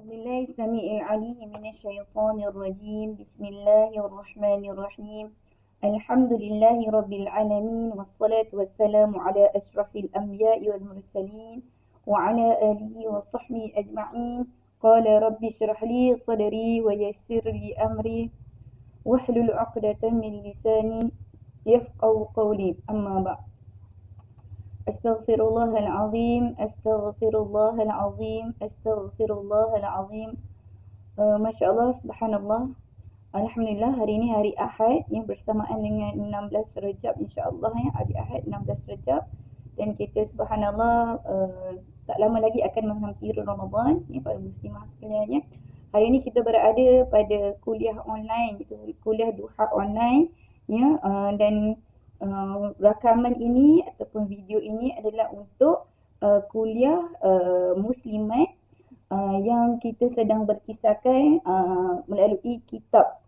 بالله السميع العليم من الشيطان الرجيم بسم الله الرحمن الرحيم الحمد لله رب العالمين والصلاة والسلام على أشرف الأنبياء والمرسلين وعلى آله وصحبه أجمعين قال رب اشرح لي صدري ويسر لي أمري واحلل عقدة من لساني يفقه قولي أما بعد أستغفر الله العظيم أستغفر الله العظيم أستغفر الله العظيم. Masya Allah, subhanallah. Alhamdulillah, hari ini hari Ahad yang bersamaan dengan 16 Rejab, insya-Allah ya, hari Ahad 16 Rejab, dan kita subhanallah tak lama lagi akan menghampiri Ramadan ya para muslimah sekalian ya. Hari ini kita berada pada kuliah online, itu kuliah duha online ya, dan rakaman ini ataupun video ini adalah untuk kuliah muslimat yang kita sedang berkisahkan melalui kitab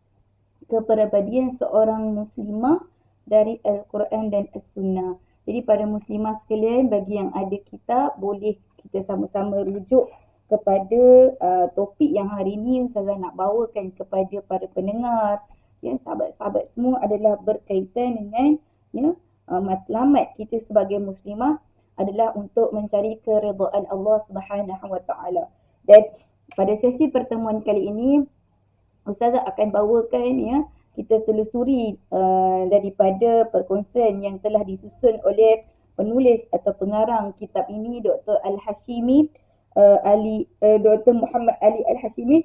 Kepribadian Seorang Muslimah dari Al-Quran dan As-Sunnah. Jadi pada muslimah sekalian, bagi yang ada kitab, boleh kita sama-sama rujuk kepada topik yang hari ini Ustazah nak bawakan kepada para pendengar. Ya, sahabat-sahabat semua adalah berkaitan dengan ya, matlamat kita sebagai muslimah adalah untuk mencari keridaan Allah Subhanahu Wa Taala. Dan pada sesi pertemuan kali ini, Ustazah akan bawakan ya, kita telusuri daripada perkongsian yang telah disusun oleh penulis atau pengarang kitab ini, Dr. Al-Hashimi, Dr. Muhammad Ali Al-Hashimi,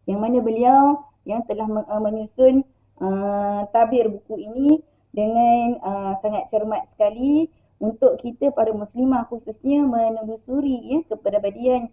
yang mana beliau yang telah menyusun tabir buku ini dengan sangat cermat sekali untuk kita para muslimah khususnya menelusuri ya kepribadian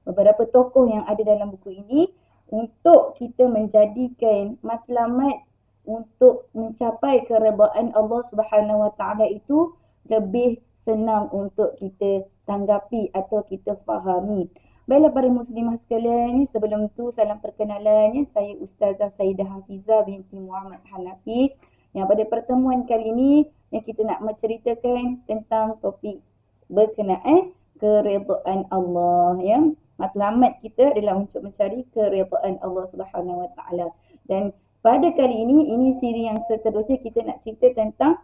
beberapa tokoh yang ada dalam buku ini untuk kita menjadikan matlamat untuk mencapai keredaan Allah Subhanahu Wa Taala itu lebih senang untuk kita tanggapi atau kita fahami. Baiklah para muslimah sekalian, sebelum tu salam perkenalan, saya Ustazah Saidah Hafizah binti Muhammad Hanafi, yang pada pertemuan kali ini yang kita nak menceritakan tentang topik berkenaan keredaan Allah ya. Matlamat kita adalah untuk mencari keredaan Allah Subhanahu Wa Taala. Dan pada kali ini siri yang seterusnya kita nak cerita tentang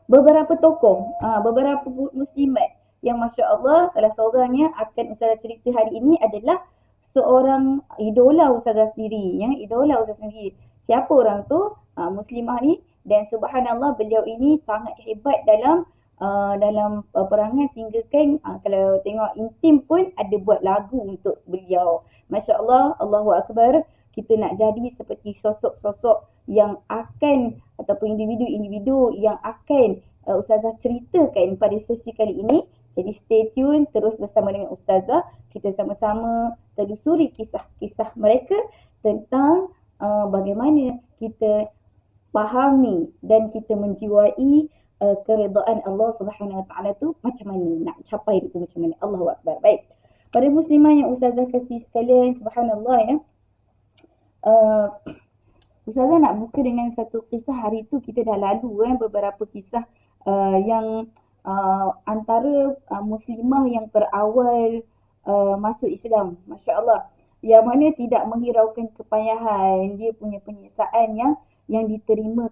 beberapa tokoh, beberapa muslimat yang masya-Allah salah seorangnya akan Ustazah cerita hari ini adalah seorang idola Ustazah sendiri ya, idola Ustazah sendiri. Siapa orang tu? Muslimah ni, dan subhanallah beliau ini sangat hebat dalam perangai sehingga kan kalau tengok intim pun ada buat lagu untuk beliau. Masya-Allah, Allahu Akbar. Kita nak jadi seperti sosok-sosok yang akan ataupun individu-individu yang akan Ustazah ceritakan pada sesi kali ini. Jadi stay tune terus bersama dengan Ustazah. Kita sama-sama telusuri kisah-kisah mereka tentang bagaimana kita fahami dan kita menjiwai keredaan Allah Subhanahu Wa Taala tu macam mana, nak capai itu macam mana. Allahu Akbar. Baik. Para muslimah yang Ustazah kasih sekalian, subhanallah ya. Ustazah nak buka dengan satu kisah. Hari tu kita dah lalu beberapa kisah yang antara muslimah yang terawal masuk Islam. Masya-Allah. Yang mana tidak menghiraukan kepayahan, dia punya penyiksaan yang diterima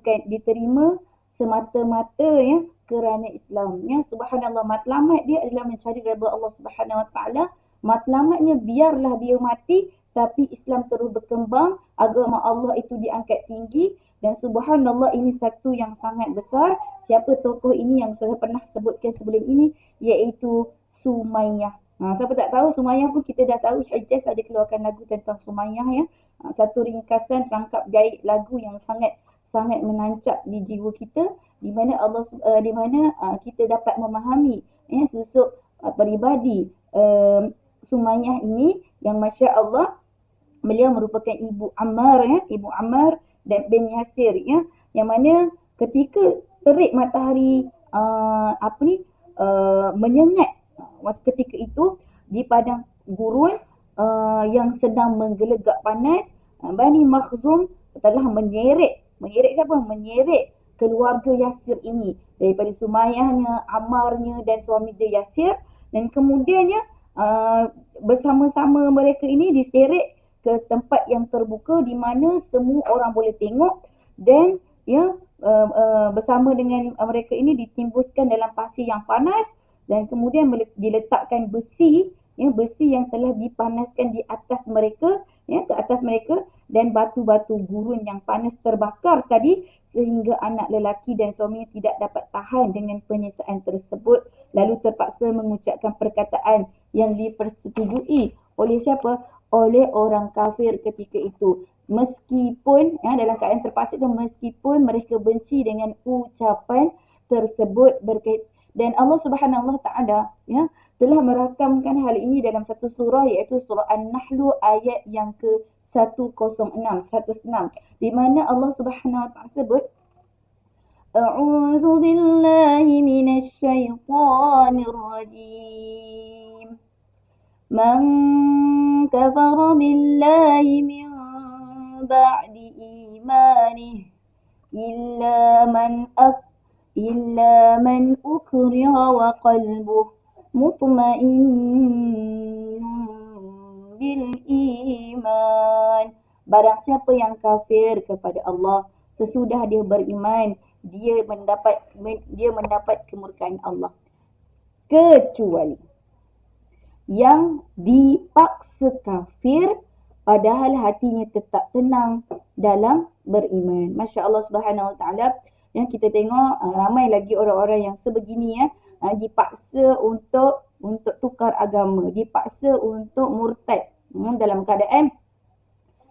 semata-mata ya kerana Islam ya. Subhanallah, matlamat dia adalah mencari redha Allah Subhanahu Wa Taala. Matlamatnya biarlah dia mati tapi Islam terus berkembang, agama Allah itu diangkat tinggi, dan subhanallah ini satu yang sangat besar. Siapa tokoh ini yang saya pernah sebutkan sebelum ini, iaitu Sumayyah. Siapa tak tahu Sumayyah pun kita dah tahu, Hijaz ada keluarkan lagu tentang Sumayyah ya. Satu ringkasan rangkap gait lagu yang sangat menancap di jiwa kita, di mana kita dapat memahami ya susuk peribadi Sumayyah ini yang masya-Allah beliau merupakan ibu Ammar ya, ibu Ammar dan bin Yasir ya, yang mana ketika terik matahari menyengat waktu ketika itu di padang gurun yang sedang menggelegak panas, Bani Makhzum telah menyeret siapa? Menyeret keluarga Yasir ini daripada Sumayyahnya, Ammarnya dan suami dia Yasir, dan kemudiannya bersama-sama mereka ini diseret ke tempat yang terbuka di mana semua orang boleh tengok, dan ya bersama dengan mereka ini ditimbuskan dalam pasir yang panas, dan kemudian diletakkan besi, ya, besi yang telah dipanaskan di atas mereka, ya, ke atas mereka, dan batu-batu gurun yang panas terbakar tadi sehingga anak lelaki dan suaminya tidak dapat tahan dengan penyiksaan tersebut, lalu terpaksa mengucapkan perkataan yang dipersetujui oleh siapa? Oleh orang kafir ketika itu. Meskipun ya, dalam keadaan terpaksa itu, meskipun mereka benci dengan ucapan tersebut dan Allah Subhanahu Wa Taala ya telah merakamkan hal ini dalam satu surah, iaitu surah An-Nahl ayat yang ke 106 di mana Allah Subhanahu Wa Taala sebut A'udzu billahi minasy syaithanir rajim. Man kafara billahi min ba'di imanih illa man ukriha wa qalbuh mutmainnun bil iman. Barang siapa yang kafir kepada Allah sesudah dia beriman, dia mendapat kemurkaan Allah, kecuali yang dipaksa kafir padahal hatinya tetap tenang dalam beriman. Masya Allah Subhanahu Wa Taala. Yang kita tengok ramai lagi orang-orang yang sebegini ya, dipaksa untuk tukar agama, dipaksa untuk murtad dalam keadaan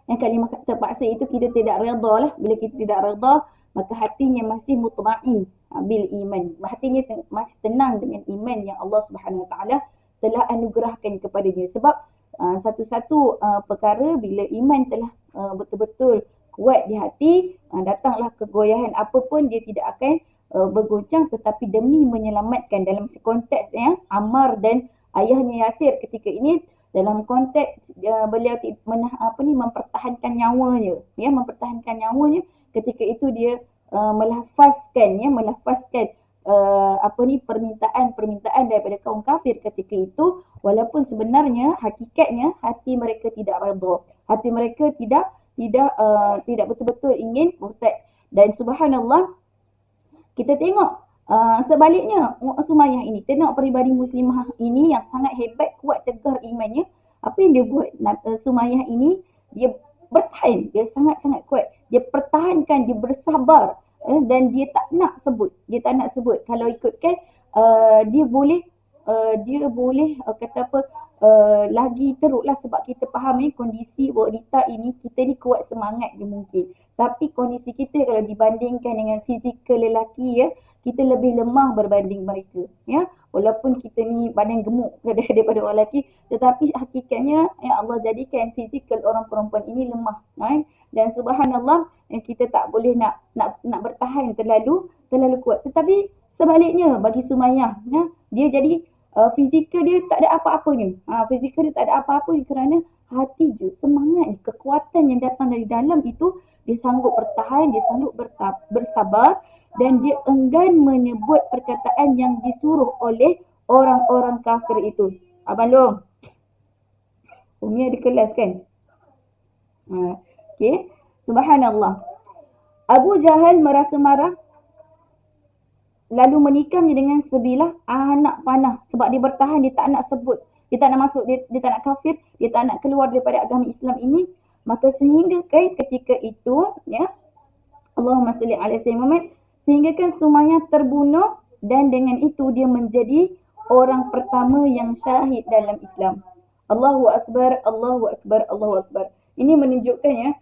yang kalimah terpaksa itu kita tidak redha lah. Bila kita tidak redha, maka hatinya masih mutmain bil iman, hatinya masih tenang dengan iman yang Allah Subhanahu Wa Taala telah anugerahkan kepadanya. Sebab satu-satu perkara bila iman telah betul-betul kuat di hati, datanglah kegoyahan apapun dia tidak akan bergoncang, tetapi demi menyelamatkan dalam konteks ya Ammar dan ayahnya Yasir ketika ini, dalam konteks beliau mempertahankan nyawanya, ya, mempertahankan nyawanya, ketika itu dia melafazkan permintaan daripada kaum kafir ketika itu, walaupun sebenarnya hakikatnya hati mereka tidak redha, hati mereka tidak betul-betul ingin murtad. Dan subhanallah, kita tengok sebaliknya Sumayyah ini, tengok peribadi muslimah ini yang sangat hebat, kuat, tegar imannya. Apa yang dia buat? Sumayyah ini dia bertahan, dia sangat-sangat kuat, dia pertahankan, dia bersabar, dan dia tak nak sebut, kalau ikutkan dia boleh kata apa, lagi teruklah, sebab kita faham kondisi wanita ini, kita ni kuat semangat je mungkin, tapi kondisi kita kalau dibandingkan dengan fizikal lelaki ya, kita lebih lemah berbanding mereka ya, walaupun kita ni badan gemuk daripada orang lelaki, tetapi hakikatnya ya Allah jadikan fizikal orang perempuan ini lemah, dan subhanallah kita tak boleh nak bertahan terlalu kuat. Tetapi sebaliknya bagi Sumayyah ya, dia jadi fizikal dia tak ada apa-apanya. Fizikal dia tak ada apa-apa kerana hati je, semangat, kekuatan yang datang dari dalam itu, dia sanggup bertahan, dia sanggup bersabar, dan dia enggan menyebut perkataan yang disuruh oleh orang-orang kafir itu. Abang Long, Umi ada kelas kan? Okey, subhanallah. Abu Jahal merasa marah lalu menikamnya dengan sebilah anak panah, sebab dia bertahan, dia tak nak sebut, dia tak nak masuk, dia tak nak kafir, dia tak nak keluar daripada agama Islam ini. Maka sehingga kan ketika itu ya, Allahumma salli ala sayyidina Muhammad, sehingga kan Sumayyah terbunuh, dan dengan itu dia menjadi orang pertama yang syahid dalam Islam. Allahu Akbar, Allahu Akbar, Allahu Akbar. Ini menunjukkan ya,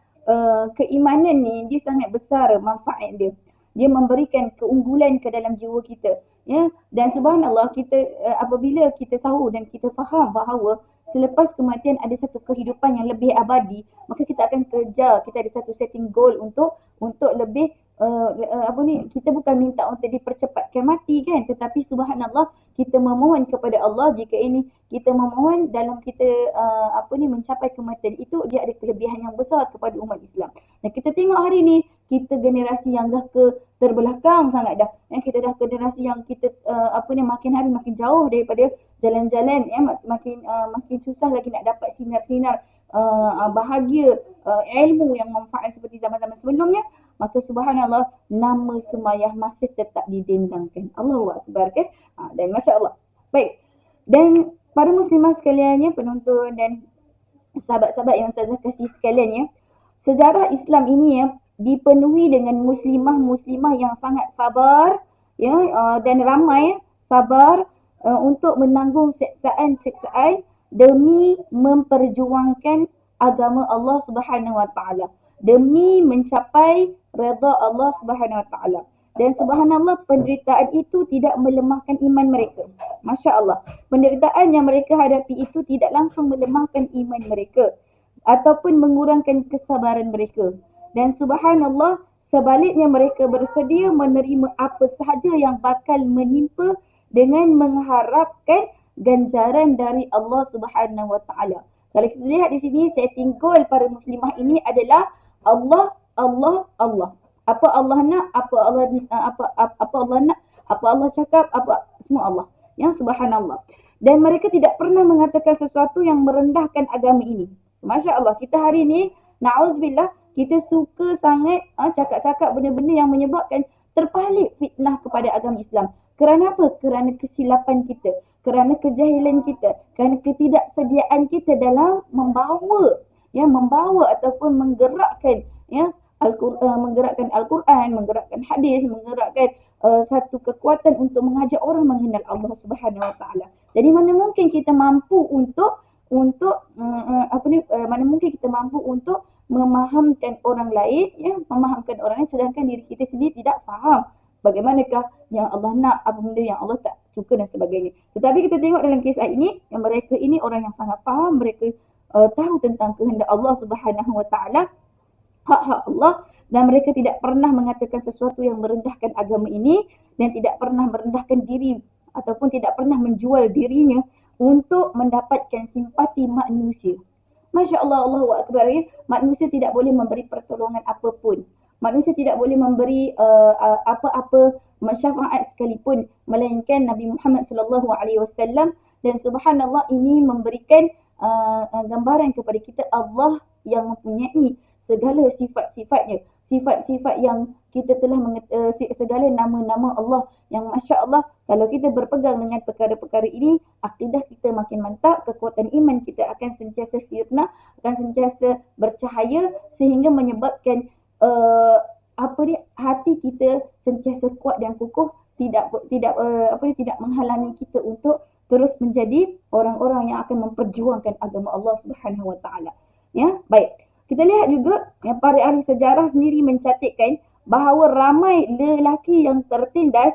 keimanan ni dia sangat besar manfaat dia. Dia memberikan keunggulan ke dalam jiwa kita ya, dan subhanallah, kita apabila kita tahu dan kita faham bahawa selepas kematian ada satu kehidupan yang lebih abadi, maka kita akan kejar, kita ada satu setting goal untuk lebih kita bukan minta untuk dipercepatkan mati kan, tetapi subhanallah kita memohon kepada Allah, jika ini kita memohon dalam kita mencapai kematian itu, dia ada kelebihan yang besar kepada umat Islam. Dan kita tengok hari ni kita generasi yang dah ke terbelakang sangat dah. Kita dah generasi yang kita makin hari makin jauh daripada jalan-jalan, makin susah lagi nak dapat sinar-sinar bahagia, ilmu yang manfaat seperti zaman-zaman sebelumnya. Maka subhanallah, nama Sumayyah masih tetap didendangkan. Allahu Akbar kan? Dan Masya Allah. Baik. Dan para muslimah sekalian, penonton dan sahabat-sahabat yang saya kasih sekalian, sejarah Islam ini dipenuhi dengan muslimah-muslimah yang sangat sabar, dan ramai sabar untuk menanggung siksaan demi memperjuangkan agama Allah Subhanahu Wa Taala, demi mencapai redha Allah Subhanahu Wa Taala. Dan subhanallah, penderitaan itu tidak melemahkan iman mereka. Masya Allah. Penderitaan yang mereka hadapi itu tidak langsung melemahkan iman mereka ataupun mengurangkan kesabaran mereka. Dan subhanallah, sebaliknya mereka bersedia menerima apa sahaja yang bakal menimpa dengan mengharapkan ganjaran dari Allah Subhanahu Wa Taala. Kalau kita lihat di sini, setting goal para muslimah ini adalah Allah, Allah, Allah. Apa Allah nak, apa Allah nak, apa Allah cakap, apa semua Allah. Subhanallah. Dan mereka tidak pernah mengatakan sesuatu yang merendahkan agama ini. Masya Allah, kita hari ini, na'udzubillah, kita suka sangat cakap-cakap benda-benda yang menyebabkan terpalit fitnah kepada agama Islam. Kerana apa? Kerana kesilapan kita, kerana kejahilan kita, kerana ketidaksediaan kita dalam membawa ataupun menggerakkan menggerakkan Al-Quran, menggerakkan hadis, menggerakkan satu kekuatan untuk mengajak orang mengenal Allah Subhanahu Wa Taala. Jadi mana mungkin kita mampu untuk memahamkan orang lain, memahamkan orang lain sedangkan diri kita sendiri tidak faham bagaimanakah yang Allah nak, apa benda yang Allah tak suka dan sebagainya. Tetapi kita tengok dalam kisah ini, yang mereka ini orang yang sangat faham, mereka tahu tentang kehendak Allah Subhanahu Wa Taala, hak-hak Allah, dan mereka tidak pernah mengatakan sesuatu yang merendahkan agama ini dan tidak pernah merendahkan diri ataupun tidak pernah menjual dirinya untuk mendapatkan simpati manusia. Masya Allah, Allahu Akbar. Manusia tidak boleh memberi pertolongan apapun. Manusia tidak boleh memberi apa-apa syafaat sekalipun melainkan Nabi Muhammad SAW. Dan subhanallah, ini memberikan gambaran kepada kita Allah yang mempunyai segala sifat-sifatnya, sifat-sifat yang kita telah segala nama-nama Allah yang Masya Allah, kalau kita berpegang dengan perkara-perkara ini, akidah kita makin mantap, kekuatan iman kita akan sentiasa sirna, akan sentiasa bercahaya sehingga menyebabkan hati kita sentiasa kuat dan kukuh, tidak menghalangi kita untuk terus menjadi orang-orang yang akan memperjuangkan agama Allah Subhanahu Wa Taala. Baik. Kita lihat juga para ahli sejarah sendiri mencatatkan bahawa ramai lelaki yang tertindas,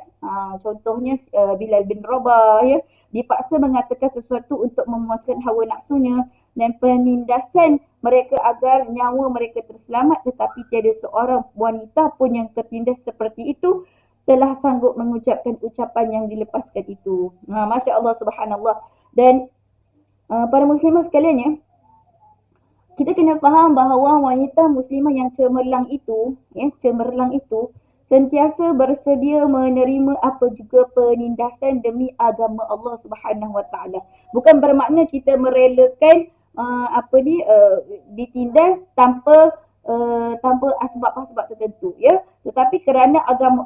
contohnya Bilal bin Rabah, dipaksa mengatakan sesuatu untuk memuaskan hawa nafsunya, dan penindasan mereka agar nyawa mereka terselamat, tetapi tiada seorang wanita pun yang tertindas seperti itu telah sanggup mengucapkan ucapan yang dilepaskan itu. Masya Allah, subhanallah. Dan para muslimah sekalian, kita kena faham bahawa wanita muslimah yang cemerlang itu sentiasa bersedia menerima apa juga penindasan demi agama Allah Subhanahu Wa Taala. Bukan bermakna kita merelakan ditindas tanpa asbab-asbab tertentu, tetapi kerana agama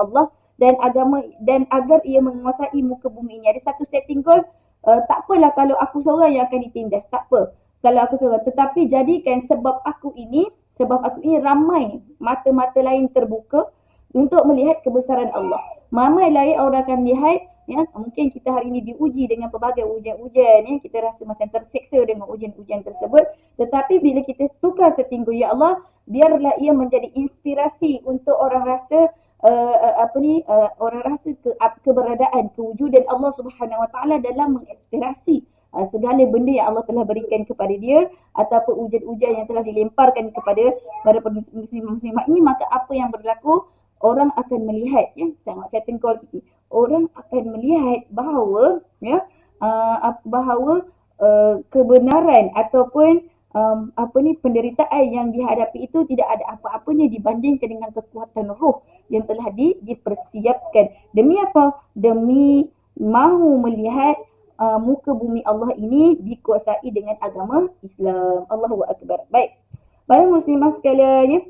Allah, dan agar ia menguasai muka bumi ini. Ada satu setting goal. Tak apalah kalau aku seorang yang akan ditindas, tak apa kalau aku seorang, tetapi jadikan sebab aku ini ramai mata-mata lain terbuka untuk melihat kebesaran Allah. Ramai lain orang akan lihat, mungkin kita hari ini diuji dengan pelbagai ujian-ujian, kita rasa macam terseksa dengan ujian-ujian tersebut, tetapi bila kita tukar setting goal, ya Allah, biarlah ia menjadi inspirasi untuk orang rasa orang rasa keberadaan, kewujudan Allah Subhanahu Wa Taala dalam menginspirasi segala benda yang Allah telah berikan kepada dia ataupun ujian-ujian yang telah dilemparkan kepada para muslimah ini. Maka apa yang berlaku, orang akan melihat, tengok setting call kita, orang akan melihat bahawa kebenaran ataupun penderitaan yang dihadapi itu tidak ada apa-apanya dibandingkan dengan kekuatan roh yang telah dipersiapkan. Demi apa? Demi mahu melihat muka bumi Allah ini dikuasai dengan agama Islam. Allahu Akbar. Baik. Para muslimah sekalian, ya,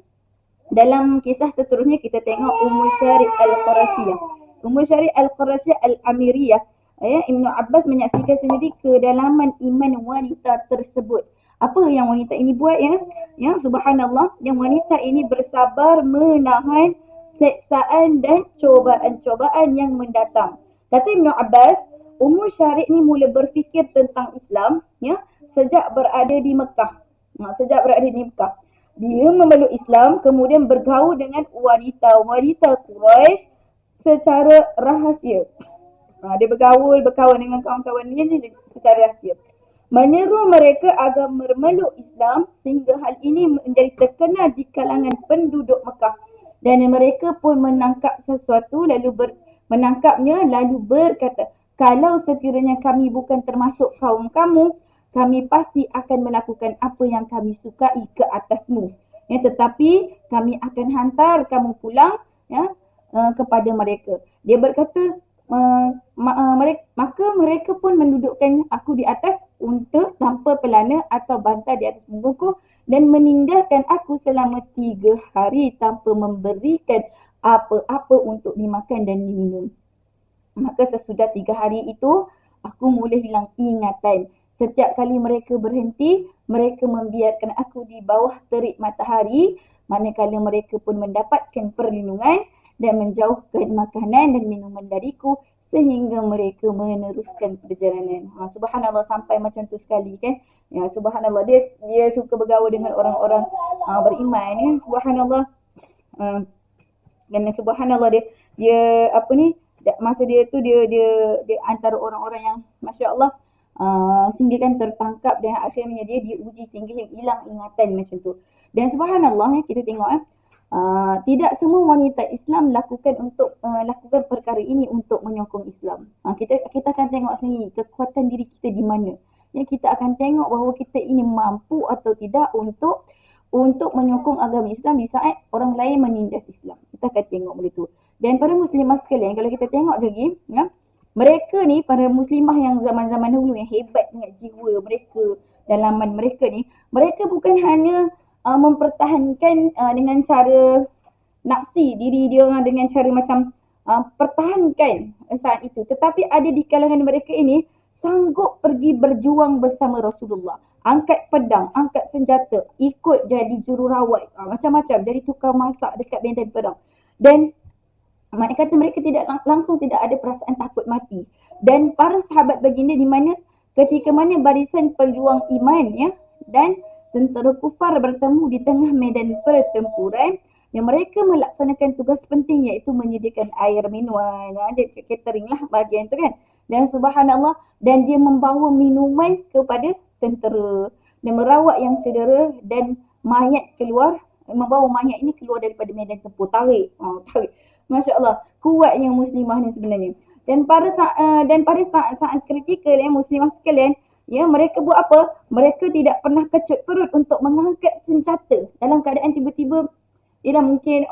dalam kisah seterusnya kita tengok Ummu Syarif Al-Qarashiyah. Ummu Syarif Al-Qarashiyah Al-Amiriyah. Ibnu Abbas menyaksikan sendiri kedalaman iman wanita tersebut. Apa yang wanita ini buat, ya? Ya, subhanallah, yang wanita ini bersabar menahan seksaan dan cobaan-cobaan yang mendatang. Kata Ibnu Abbas, Ummu Syarif ni mula berfikir tentang Islam, ya, sejak berada di Mekah. Dia memeluk Islam, kemudian bergaul dengan wanita-wanita Quraisy secara rahsia. Dia berkawan dengan kawan-kawan dia ni secara rahsia. Menyeru mereka agar memeluk Islam sehingga hal ini menjadi terkenal di kalangan penduduk Mekah. Dan mereka pun menangkap sesuatu menangkapnya lalu berkata, kalau sekiranya kami bukan termasuk kaum kamu, kami pasti akan melakukan apa yang kami sukai ke atasmu. Ya, tetapi kami akan hantar kamu pulang, ya, kepada mereka. Dia berkata, maka mereka pun mendudukkan aku di atas unta tanpa pelana atau bantal di atas punggungku dan meninggalkan aku selama 3 hari tanpa memberikan apa-apa untuk dimakan dan diminum. Maka sesudah 3 hari itu, aku mula hilang ingatan. Setiap kali mereka berhenti, mereka membiarkan aku di bawah terik matahari, manakala mereka pun mendapatkan perlindungan dan menjauhkan makanan dan minuman dariku sehingga mereka meneruskan perjalanan. Subhanallah, sampai macam tu sekali, kan? Ya, subhanallah, dia suka bergaul dengan orang-orang beriman, ya. Subhanallah. Dan subhanallah, dia masa dia tu dia antara orang-orang yang masya-Allah sehingga kan tertangkap dan akhirnya dia diuji sehingga hilang ingatan macam tu. Dan subhanallah, ya, kita tengok tidak semua wanita Islam lakukan perkara ini untuk menyokong Islam. Kita akan tengok sendiri kekuatan diri kita di mana. Ya, kita akan tengok bahawa kita ini mampu atau tidak untuk menyokong agama Islam di saat orang lain menindas Islam. Kita akan tengok begitu. Dan para muslimah sekalian, kalau kita tengok lagi, ya, mereka ni, para muslimah yang zaman-zaman dahulu yang hebat dengan jiwa mereka, dalaman mereka ni, mereka bukan hanya mempertahankan dengan cara naksi diri dia orang dengan cara macam pertahankan saat itu. Tetapi ada di kalangan mereka ini sanggup pergi berjuang bersama Rasulullah. Angkat pedang, angkat senjata, ikut jadi jururawat, macam-macam, jadi tukar masak dekat medan perang. Dan maknanya kata mereka langsung tidak ada perasaan takut mati. Dan para sahabat baginda di mana ketika mana barisan pejuang iman, ya, dan tentera kufar bertemu di tengah medan pertempuran, yang mereka melaksanakan tugas penting iaitu menyediakan air minuman, catering lah bahagian tu, kan. Dan subhanallah, dan dia membawa minuman kepada tentera dan merawat yang cedera dan membawa mayat ini keluar daripada medan tempur. Tarik. Masya Allah, kuatnya muslimah ni sebenarnya. Dan pada saat kritikal, ya, muslimah sekalian, ya, mereka buat apa? Mereka tidak pernah kecut perut untuk mengangkat senjata dalam keadaan tiba-tiba, ialah mungkin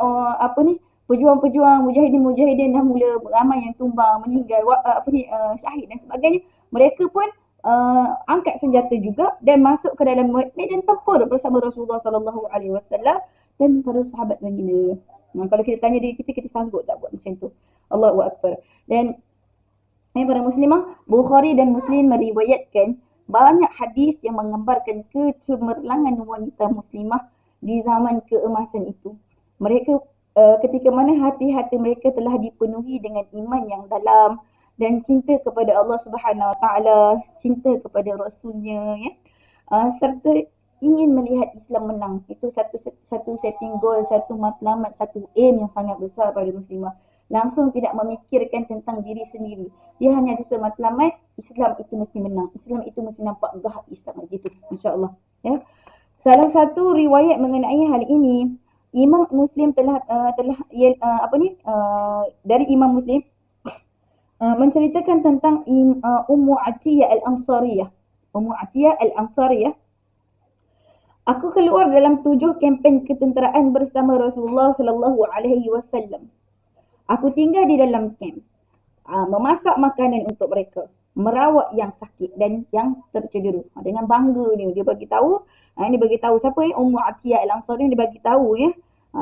pejuang-pejuang mujahidin dah mula ramai yang tumbang, meninggal, syahid dan sebagainya. Mereka pun angkat senjata juga dan masuk ke dalam medan tempur bersama Rasulullah sallallahu alaihi wasallam dan para sahabat baginda. Kalau kita tanya diri kita sanggup tak buat macam tu? Allahu Akbar. Dan para muslimah, Bukhari dan Muslim meriwayatkan banyak hadis yang menggambarkan kecemerlangan wanita muslimah di zaman keemasan itu. Mereka ketika mana hati-hati mereka telah dipenuhi dengan iman yang dalam dan cinta kepada Allah Subhanahu Wa Taala, cinta kepada Rasulnya, ya, serta ingin melihat Islam menang. Itu satu setting goal, satu matlamat, satu aim yang sangat besar pada muslimah. Langsung tidak memikirkan tentang diri sendiri. Dia hanya ada sematlamat, Islam itu mesti menang. Islam itu mesti nampak gahak Islam gitu. Masya-Allah, ya. Salah satu riwayat mengenai hal ini, Imam Muslim dari Imam Muslim menceritakan tentang Ummu Atiyah Al-Ansariyah. Ummu Atiyah Al-Ansariyah Aku keluar dalam 7 kempen ketenteraan bersama Rasulullah sallallahu alaihi wasallam. Aku tinggal di dalam kem. Memasak makanan untuk mereka, merawat yang sakit dan yang tercedera. Dengan bangga ni dia bagi tahu, ini bagi tahu siapa ni, Ummu Atiyah Al-Ansari, dia bagi tahu ya.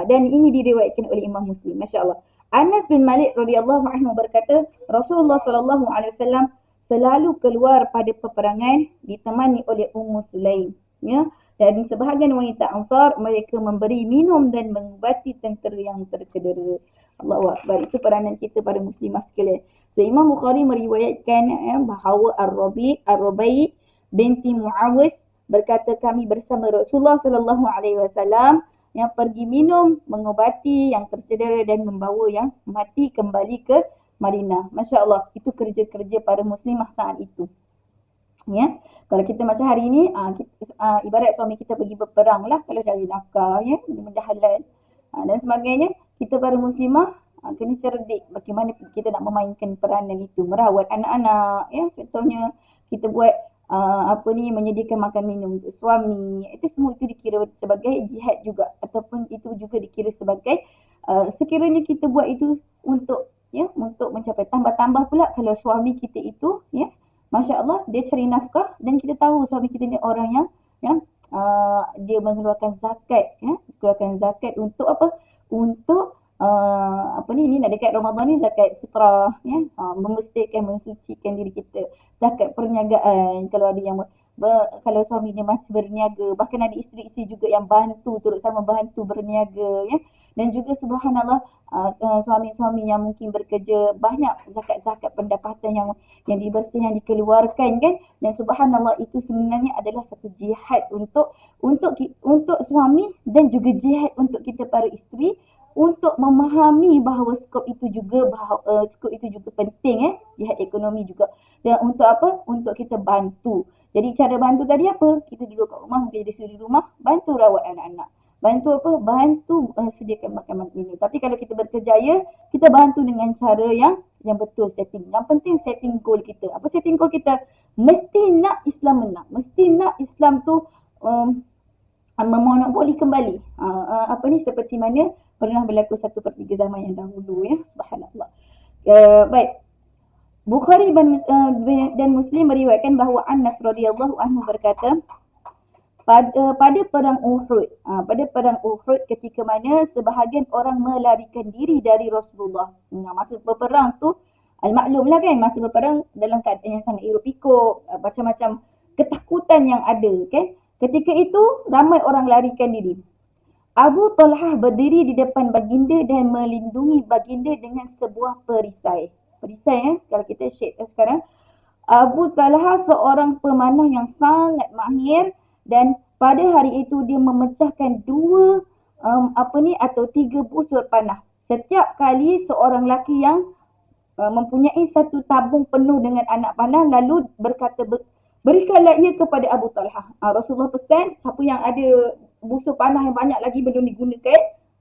Dan ini diriwayatkan oleh Imam Muslim. Masya-Allah. Anas bin Malik radhiyallahu anhu berkata, Rasulullah sallallahu alaihi wasallam selalu keluar pada peperangan ditemani oleh Ummu Sulaim, ya. Dan sebahagian wanita Ansar mereka memberi minum dan mengubati tentera yang tercedera. Allahu Akbar. Itu peranan kita pada muslimah sekalian. So Imam Bukhari meriwayatkan bahawa Ar-Rabi' binti Muawiz berkata kami bersama Rasulullah sallallahu alaihi wasallam yang pergi minum, mengubati yang tercedera dan membawa yang mati kembali ke Madinah. Masya-Allah, itu kerja-kerja para muslimah saat itu. Ya, kalau kita macam hari ini, ibarat suami kita pergi berperang lah kalau cari nafkah, ya, benda halal dan sebagainya. Kita para muslimah kena cerdik bagaimana kita nak memainkan peranan itu, merawat anak-anak, ya, contohnya kita buat menyediakan makan minum untuk suami. Itu semua itu dikira sebagai jihad juga, ataupun itu juga dikira sebagai sekiranya kita buat itu untuk mencapai, tambah-tambah pula kalau suami kita itu, ya, Masya Allah, dia cari nafkah dan kita tahu suami kita ni orang yang dia mengeluarkan zakat, ya, mengeluarkan zakat untuk apa? Untuk ini nak dekat Ramadan ni, zakat fitrah, ya, membersihkan, mensucikan diri kita. Zakat perniagaan kalau ada yang kalau suaminya masih berniaga, bahkan ada isteri-isteri juga yang bantu, turut sama bantu berniaga, ya. Dan juga subhanallah, suami-suami yang mungkin bekerja banyak zakat-zakat pendapatan yang dibersihkan, yang dikeluarkan, kan. Dan subhanallah, itu sebenarnya adalah satu jihad untuk suami dan juga jihad untuk kita para isteri, untuk memahami bahawa skop itu juga penting, jihad ekonomi juga. Dan untuk apa? Untuk kita bantu. Jadi cara bantu tadi apa? Kita duduk kat rumah, mungkin jadi suri rumah, bantu rawat anak-anak. Bantu apa? Bantu sediakan makan minum. Tapi kalau kita berkejaya, kita bantu dengan cara yang betul setting. Yang penting setting goal kita. Apa setting goal kita? Mesti nak Islam menang. Mesti nak Islam tu memonopoli kembali. Seperti mana pernah berlaku 1/3 zaman yang dahulu, ya. Subhanallah. Baik. Bukhari dan Muslim meriwayatkan bahawa Anas radhiyallahu anhu berkata, pada perang Uhud, ketika mana sebahagian orang melarikan diri dari Rasulullah. Masa berperang tu, maklumlah kan, masa berperang dalam keadaan yang sangat hiruk pikuk, macam-macam ketakutan yang ada, kan. Ketika itu ramai orang larikan diri. Abu Talhah berdiri di depan baginda dan melindungi baginda dengan sebuah perisai. Perisai, kalau kita shade sekarang. Abu Talhah seorang pemanah yang sangat mahir, dan pada hari itu dia memecahkan 2 atau 3 busur panah. Setiap kali seorang lelaki yang mempunyai satu tabung penuh dengan anak panah lalu berkata, berikanlah ia kepada Abu Talhah. Rasulullah pesan, siapa yang ada busur panah yang banyak lagi belum digunakan,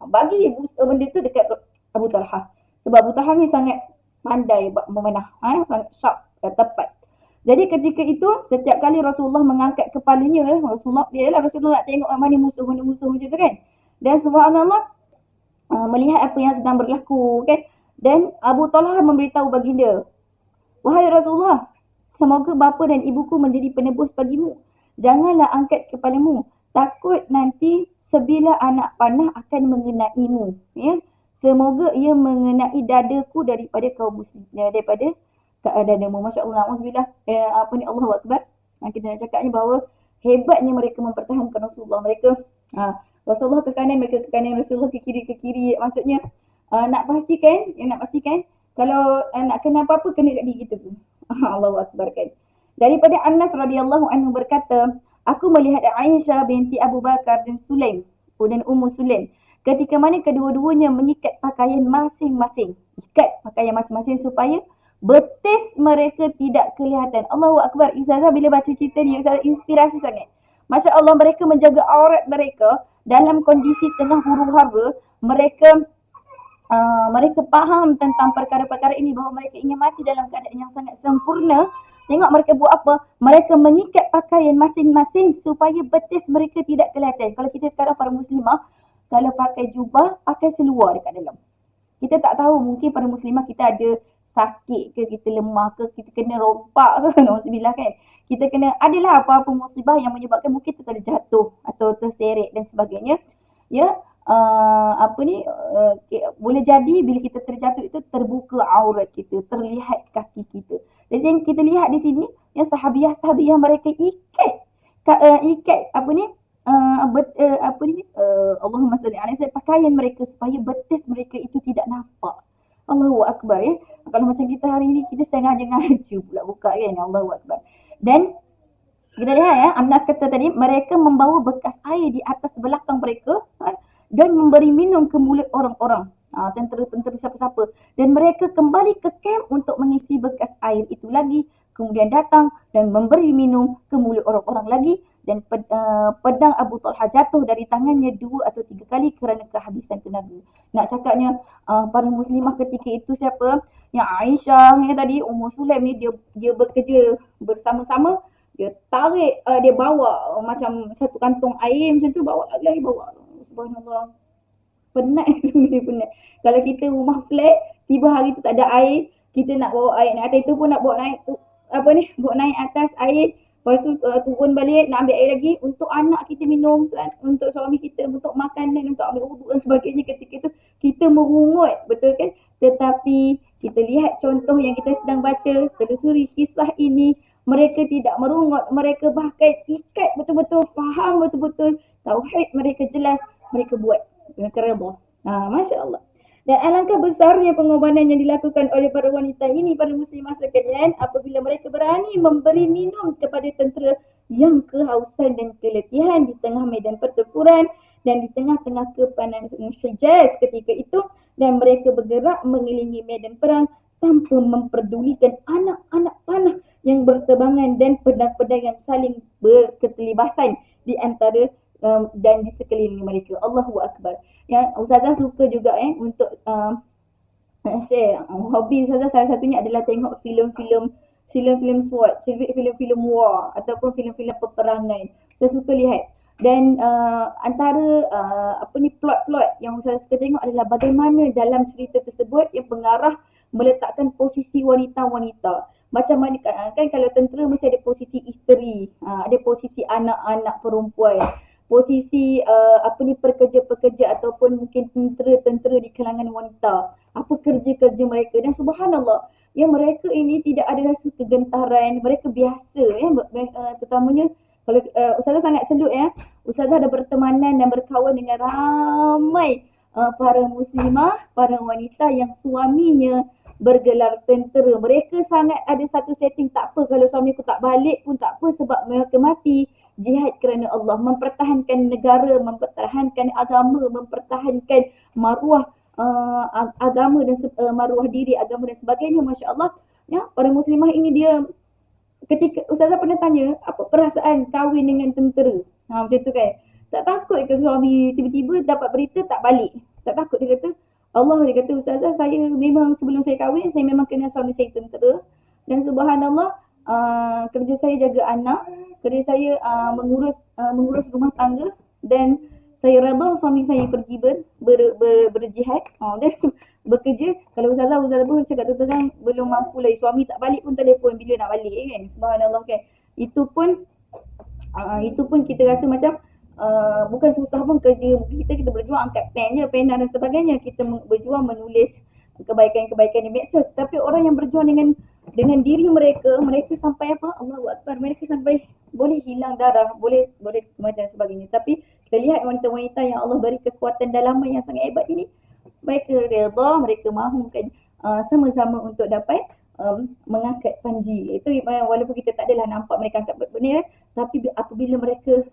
bagi benda tu dekat Abu Talhah. Sebab Abu Talhah ni sangat pandai memanah, sangat sharp, tepat. Jadi ketika itu, setiap kali Rasulullah mengangkat kepalanya, Rasulullah nak tengok mana musuh macam tu, kan. Dan subhanallah, melihat apa yang sedang berlaku, kan. Dan Abu Talhah memberitahu baginda, wahai Rasulullah, semoga bapa dan ibuku menjadi penebus bagimu. Janganlah angkat kepalamu, takut nanti sebilah anak panah akan mengenaimu, ya. Semoga ia mengenai dadaku daripada kaum muslim, daripada dadamu. Masya-Allah, auzubillah. Allahu Akbar. Kita nak cakap ni bahawa hebatnya mereka mempertahankan Rasulullah. Mereka Rasulullah ke kanan, mereka ke kanan, Rasulullah ke kiri. Maksudnya nak pastikan kalau nak kena apa-apa, kena kat diri kita tu. Allahu Akbar, kan. Daripada Anas radhiyallahu anhu berkata, aku melihat Aisyah binti Abu Bakar dan Ummu Sulaim ketika mana kedua-duanya mengikat pakaian masing-masing. Ikat pakaian masing-masing supaya betis mereka tidak kelihatan. Allahu Akbar. Ustazah bila baca cerita ni, Ustazah inspirasi sangat. Masya Allah, mereka menjaga aurat mereka dalam kondisi tengah huru-hara. Mereka faham tentang perkara-perkara ini, bahawa mereka ingin mati dalam keadaan yang sangat sempurna, Tengok mereka buat apa? Mereka mengikat pakaian masing-masing supaya betis mereka tidak kelihatan. Kalau kita sekarang para muslimah, kalau pakai jubah, pakai seluar dekat dalam. Kita tak tahu, mungkin para muslimah kita ada sakit ke, kita lemah ke, kita kena rompak ke, nauzubillah kan. Kita kena, adalah apa-apa musibah yang menyebabkan mungkin kita terjatuh atau terseret dan sebagainya. Ya, apa ni, boleh jadi bila kita terjatuh itu terbuka aurat kita, terlihat kaki kita. Jadi yang kita lihat di sini, ya sahabiah-sahabiah mereka ikat apa ni, apa ni, Allahumma salli alaihi wasallam, pakaian mereka supaya betis mereka itu tidak nampak. Allahu Akbar ya. Kalau macam kita hari ini, kita sengaja ngaji pula buka kan. Allahu Akbar. Dan kita lihat ya, Amnas kata tadi, mereka membawa bekas air di atas belakang mereka dan memberi minum ke mulut orang-orang. Tentera-tentera siapa-siapa. Dan mereka kembali ke kamp untuk mengisi bekas air itu lagi. Kemudian datang dan memberi minum ke mulut orang-orang lagi. Dan pedang Abu Talha jatuh dari tangannya 2 atau 3 kali kerana kehabisan tenaga. Nak cakapnya, para muslimah ketika itu siapa? Yang Aisyah yang tadi, Ummu Sulaim ni dia bekerja bersama-sama. Dia tarik, dia bawa macam satu kantung air macam tu, bawa lagi bawa. Subhanallah. Penat sebenarnya, penat. Kalau kita rumah flat, tiba hari tu tak ada air, kita nak bawa air naik atas, itu pun nak bawa naik apa ni, bawa naik atas air, lepas tu turun balik nak ambil air lagi untuk anak kita minum, untuk suami kita, untuk makanan, untuk ambil wuduk dan sebagainya. Ketika tu kita merungut, betul kan? Tetapi kita lihat contoh yang kita sedang baca, telusuri kisah ini, mereka tidak merungut, mereka bahkan ikat betul-betul, faham betul-betul, tauhid mereka jelas, mereka buat dengan redha. Masya Allah. Dan alangkah besarnya pengorbanan yang dilakukan oleh para wanita ini, para muslimah sekalian, apabila mereka berani memberi minum kepada tentera yang kehausan dan keletihan di tengah medan pertempuran dan di tengah-tengah kepanasan Hijaz ketika itu, dan mereka bergerak mengelilingi medan perang tanpa memperdulikan anak-anak panah yang berterbangan dan pedang-pedang yang saling berketerlibasan di antara dan di sekeliling mereka. Allahu Akbar. Ya, Ustazah suka juga untuk share. Hobi Ustazah salah satunya adalah tengok filem-filem SWAT, filem-filem war ataupun filem-filem peperangan. Saya suka lihat. Dan antara apa ni, plot-plot yang saya suka tengok adalah bagaimana dalam cerita tersebut yang pengarah meletakkan posisi wanita-wanita. Macam mana kan, kalau tentera mesti ada posisi isteri, ada posisi anak-anak perempuan, posisi apa ni, pekerja-pekerja ataupun mungkin tentera-tentera di kalangan wanita. Apa kerja-kerja mereka, dan subhanallah, ya mereka ini tidak ada rasa kegentaran, mereka biasa terutamanya kalau Ustazah sangat selut ya. Ustazah ada bertemanan dan berkawan dengan ramai para muslimah, para wanita yang suaminya bergelar tentera. Mereka sangat ada satu setting, tak apa kalau suami aku tak balik pun tak apa, sebab mereka mati jihad kerana Allah, mempertahankan negara, mempertahankan agama, mempertahankan maruah agama dan maruah diri agama dan sebagainya. Masya Allah ya, para muslimah ini dia, ketika Ustazah pernah tanya apa perasaan kahwin dengan tentera, macam tu kan, tak takut ke suami tiba-tiba dapat berita tak balik? Tak takut? Dia kata Allah, dia kata Ustazah, saya memang sebelum saya kahwin saya memang kenal suami saya tentera, dan subhanallah kerja saya jaga anak, kerja saya mengurus rumah tangga, dan saya redha suami saya pergi berjihad dan bekerja. Kalau Ustazah pun cakap terang belum mampu lagi, suami tak balik pun telefon bila nak balik kan. Subhanallah kan. Itu pun kita rasa macam bukan susah pun kerja kita berjuang angkat pen je, pena dan sebagainya, kita berjuang menulis kebaikan-kebaikan di medsos. Tapi orang yang berjuang dengan diri mereka sampai apa, Allahu Akbar, mereka sampai boleh hilang darah, boleh kematian dan sebagainya. Tapi kita lihat wanita-wanita yang Allah beri kekuatan dalaman yang sangat hebat ini, mereka redha, mereka mahukan sama-sama untuk dapat mengangkat panji. Itu walaupun kita tak adalah nampak mereka angkat benda, tapi apabila mereka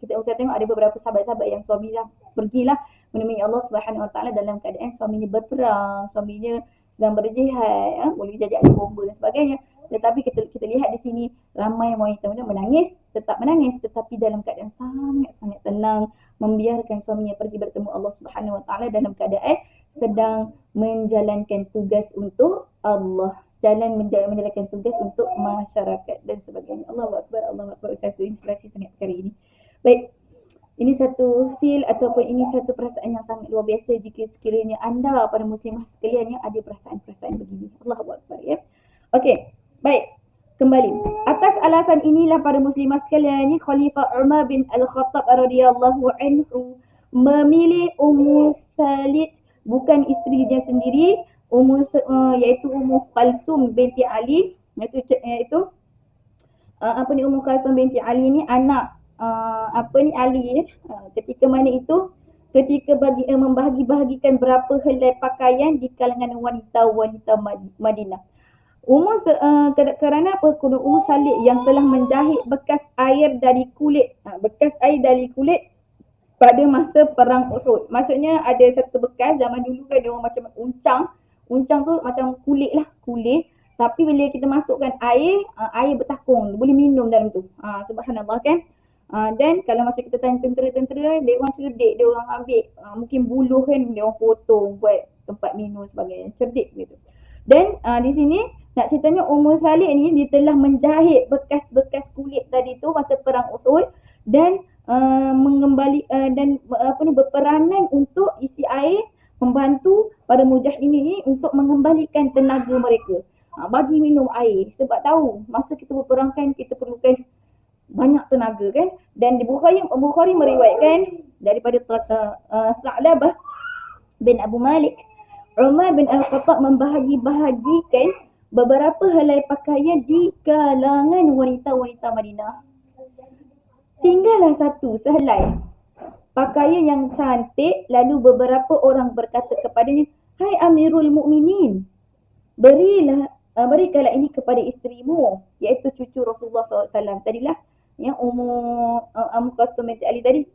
kita usah tengok ada beberapa sahabat-sahabat yang suaminya pergilah menemui Allah Subhanahu Wa Taala dalam keadaan suaminya berperang, suaminya sedang berjihad, boleh jadi ada bomba dan sebagainya. Tetapi kita lihat di sini ramai wanita menangis, tetap menangis, tetapi dalam keadaan sangat-sangat tenang, membiarkan suaminya pergi bertemu Allah Subhanahu Wa Taala dalam keadaan sedang menjalankan tugas untuk Allah. jalan menjalankan tugas untuk masyarakat dan sebagainya. Allahu Akbar, Allahu Akbar. Satu inspirasi sangat perkara ini. Baik, ini satu feel ataupun ini satu perasaan yang sangat luar biasa jika sekiranya anda para muslimah sekalian yang ada perasaan-perasaan begini. Allahu Akbar ya. Okey, baik. Kembali. Atas alasan inilah para muslimah sekalian ni Khalifah Umar bin Al-Khattab radhiyallahu anhu memilih Ummu Salid bukan isterinya sendiri, iaitu Ummu Kalthum binti Ali, iaitu Ummu Kalthum binti Ali ni anak Ali ketika mana itu ketika membahagi-bahagikan berapa helai pakaian di kalangan wanita-wanita Madinah. Kerana apa? Kerana Ummu Salid yang telah menjahit bekas air dari kulit pada masa perang Uhud. Maksudnya ada satu bekas zaman dulu kan dia orang macam uncang tu macam kulit. Tapi bila kita masukkan air bertakung, boleh minum dalam tu. Subhanallah kan. Dan kalau macam kita tanya tentera, dia orang cerdik, dia orang ambil mungkin buluh kan, dia orang potong buat tempat minum sebagainya. Cerdik gitu. Dan di sini nak ceritanya Ummu Salid ni dia telah menjahit bekas-bekas kulit tadi tu masa perang Uhud dan berperanan untuk isi air membantu para mujahidin ni untuk mengembalikan tenaga mereka. Bagi minum air sebab tahu masa kita berperang kan kita perlukan banyak tenaga kan. Dan di Bukhari meriwayatkan daripada Sa'labah bin Abu Malik, Umar bin Al-Khattab membahagi-bahagikan beberapa helai pakaian di kalangan wanita-wanita Madinah. Tinggallah satu sehelai pakaian yang cantik, lalu beberapa orang berkata kepadanya, "Hai Amirul Mukminin, berikanlah ini kepada isterimu," iaitu cucu Rasulullah SAW. Tadilah yang Ummu Kalthum binti Ali tadi.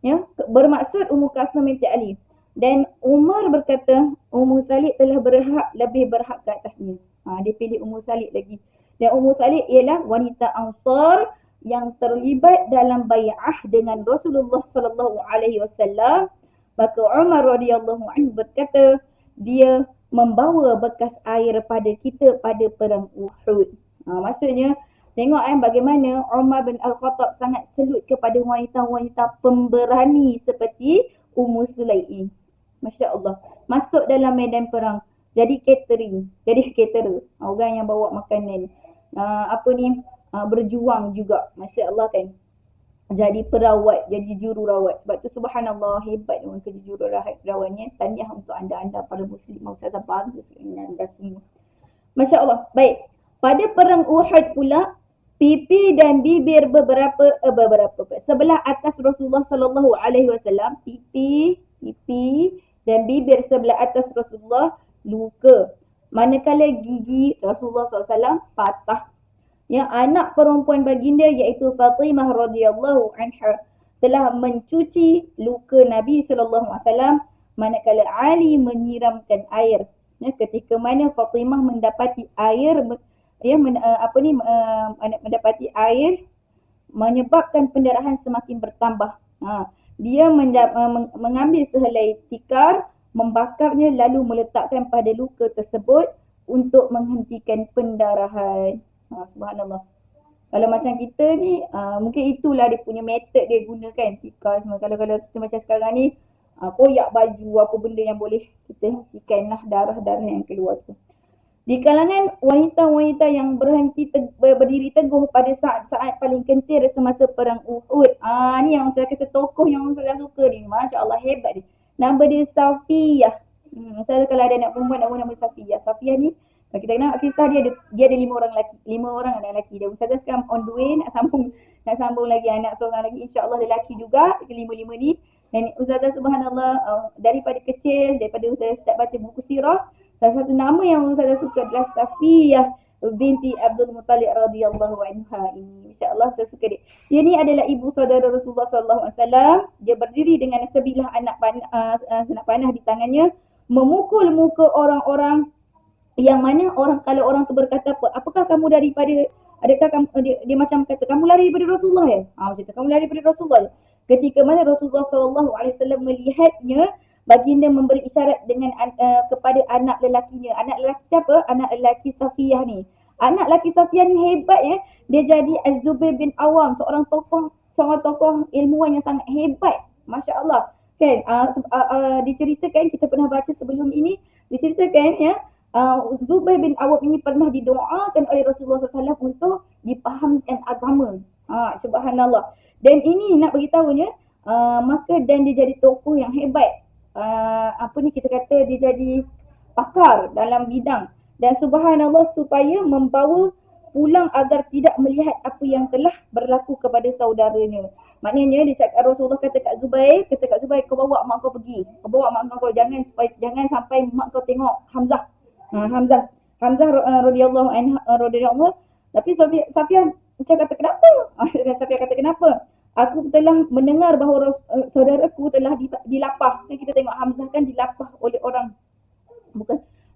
Ya, bermaksud Ummu Kalthum binti Ali. Dan Umar berkata, Ummu Salid telah lebih berhak ke atasnya. Dia pilih Ummu Salid lagi. Dan Ummu Salid ialah wanita Ansar yang terlibat dalam bai'ah dengan Rasulullah sallallahu alaihi wasallam. Maka Umar radhiyallahu anhu berkata, dia membawa bekas air pada kita pada perang Uhud. Maksudnya tengok bagaimana Umar bin Al-Khattab sangat selut kepada wanita-wanita pemberani seperti Ummu Sulaim. Masya Allah. Masuk dalam medan perang. Jadi caterer. Orang yang bawa makanan. Berjuang juga. Masya Allah kan. Jadi perawat. Jadi jururawat. Sebab tu subhanallah hebat orang kerja jururawatnya. Tahniah untuk anda-anda para muslim. Ustazah bagus anda semua. Masya Allah. Baik. Pada perang Uhud pula, pipi dan bibir sebelah atas Rasulullah sallallahu alaihi wasallam, pipi dan bibir sebelah atas Rasulullah luka. Manakala gigi Rasulullah SAW patah. Yang anak perempuan baginda iaitu Fatimah radhiyallahu anha telah mencuci luka Nabi SAW manakala Ali menyiramkan air. Ketika mana Fatimah mendapati air mendapati air menyebabkan pendarahan semakin bertambah. Dia mengambil sehelai tikar, membakarnya lalu meletakkan pada luka tersebut untuk menghentikan pendarahan. Subhanallah. Kalau macam kita ni, mungkin itulah dia punya method dia gunakan, tikar semua. Kalau kita macam sekarang ni, koyak baju, apa benda yang boleh kita hentikanlah darah-darah yang keluar tu. Di kalangan wanita-wanita yang berdiri teguh pada saat-saat paling kentir semasa perang Uhud. Ni yang saya kata tokoh yang saya suka ni. Masya Allah hebat dia. Nama dia Safiyah. Saya kalau ada anak perempuan nama Safiyah. Safiyah ni kalau kita kenal kisah dia ada 5 orang lelaki. 5 orang anak lelaki. Dan Ustazah sekarang on the way nak sambung lagi anak seorang lagi. InsyaAllah lelaki juga. Kelima-lima ni. Dan Ustazah subhanallah daripada kecil, daripada Ustazah start baca buku sirah, salah satu nama yang saya suka adalah Safiyah binti Abdul Muttalib radhiyallahu anha ini. Insya-Allah saya suka dia. Dia ni adalah ibu saudara Rasulullah sallallahu alaihi wasallam. Dia berdiri dengan sebilah senak panah di tangannya, memukul muka orang-orang yang mana kalau orang tu berkata apakah kamu adakah kamu dia macam kata kamu lari daripada Rasulullah ya? Macam tu kamu lari daripada Rasulullah. Ketika mana Rasulullah sallallahu alaihi wasallam melihatnya baginda memberi isyarat dengan kepada anak lelakinya. Anak lelaki siapa? Anak lelaki Safiyah ni. Anak lelaki Safiyah ni hebat ya. Dia jadi Az-Zubair bin Awam, seorang tokoh ilmuwan yang sangat hebat. Masya Allah. Kan diceritakan, kita pernah baca sebelum ini, diceritakan ya, Zubair bin Awam ini pernah didoakan oleh Rasulullah SAW untuk dipahamkan agama. Subhanallah. Dan ini nak beritahunya, maka dan dia jadi tokoh yang hebat. Kita kata dia jadi pakar dalam bidang. Dan subhanallah, supaya membawa pulang agar tidak melihat apa yang telah berlaku kepada saudaranya. Maknanya dia cakap, Rasulullah kata kat Zubair, kau bawa mak kau pergi. Kau bawa mak kau, jangan sampai mak kau tengok Hamzah. Hamzah radhiyallahu. Tapi Safiyah macam kata kenapa? Safiyah kata kenapa? Aku telah mendengar bahawa saudaraku telah dilapah. Kita tengok Hamzah kan dilapah oleh orang.